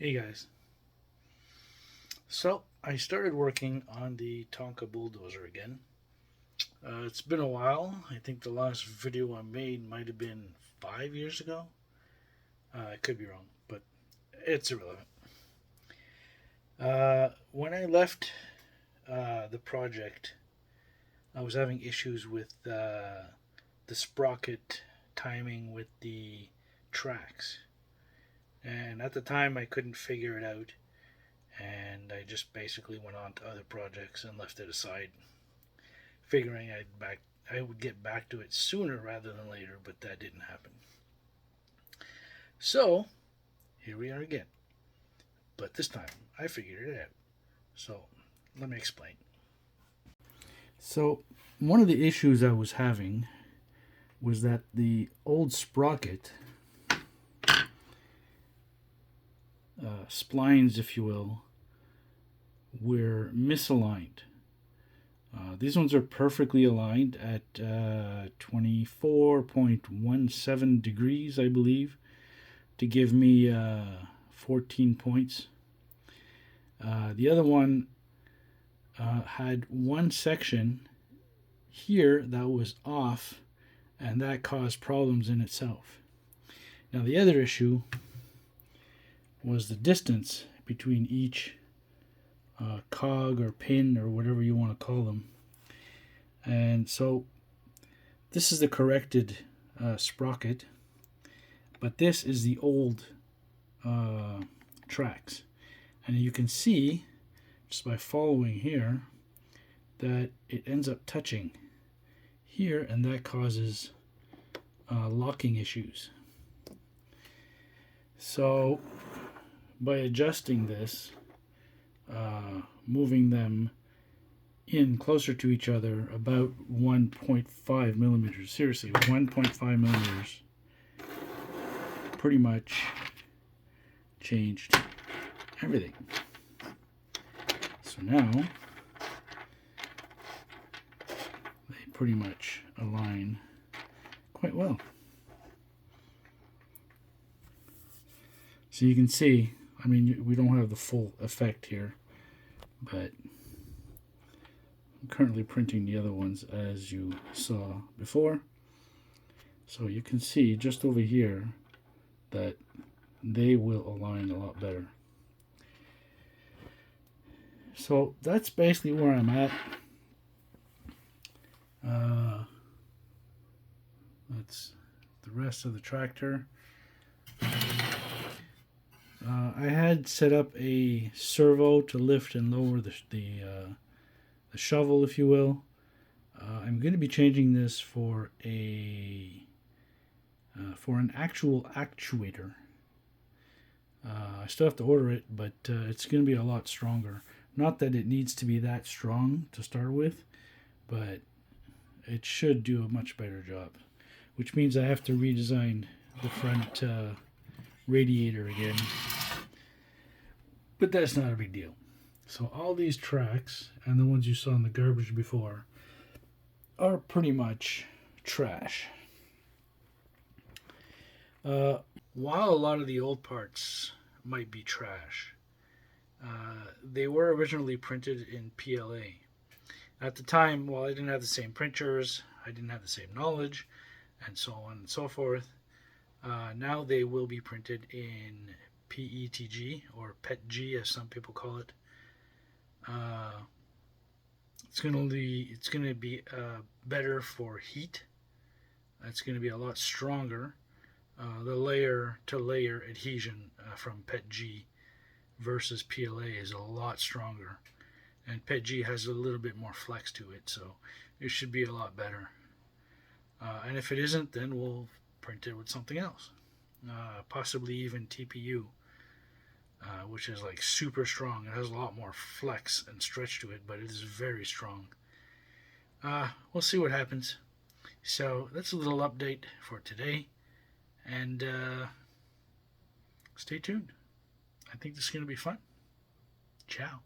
Hey guys. So I started working on the Tonka Bulldozer again. It's been a while. I think the last video I made might have been 5 years ago. I could be wrong, but it's irrelevant. When I left the project, I was having issues with the sprocket timing with the tracks. And at the time, I couldn't figure it out. And I just basically went on to other projects and left it aside, figuring I would get back to it sooner rather than later, but that didn't happen. So here we are again, but this time I figured it out. So let me explain. So one of the issues I was having was that the old sprocket splines, if you will, were misaligned. These ones are perfectly aligned at 24.17 degrees, I believe, to give me 14 points. The other one had one section here that was off, and that caused problems in itself. Now, the other issue was the distance between each cog or pin or whatever you want to call them. And so this is the corrected sprocket, but this is the old tracks. And you can see just by following here that it ends up touching here, and that causes locking issues. So by adjusting this, moving them in closer to each other about 1.5 millimeters, seriously 1.5 millimeters, pretty much changed everything. So now they pretty much align quite well. So you can see, I mean, we don't have the full effect here, but I'm currently printing the other ones as you saw before. So you can see just over here that they will align a lot better. So that's basically where I'm at. That's the rest of the tractor. I had set up a servo to lift and lower the shovel, if you will. I'm going to be changing this for an actual actuator. I still have to order it, but it's going to be a lot stronger. Not that it needs to be that strong to start with, but it should do a much better job. Which means I have to redesign the front radiator again. But that's not a big deal. So all these tracks, and the ones you saw in the garbage before, are pretty much trash. While a lot of the old parts might be trash, they were originally printed in PLA. At the time, while I didn't have the same printers, I didn't have the same knowledge, and so on and so forth, now they will be printed in PETG, or PETG as some people call it. It's going to be better for heat. It's going to be a lot stronger. The layer-to-layer adhesion from PETG versus PLA is a lot stronger, and PETG has a little bit more flex to it, so it should be a lot better. And if it isn't, then we'll print it with something else, possibly even TPU, which is like super strong. It has a lot more flex and stretch to it, but it is very strong. We'll see what happens. So that's a little update for today, and stay tuned. I think this is going to be fun. Ciao.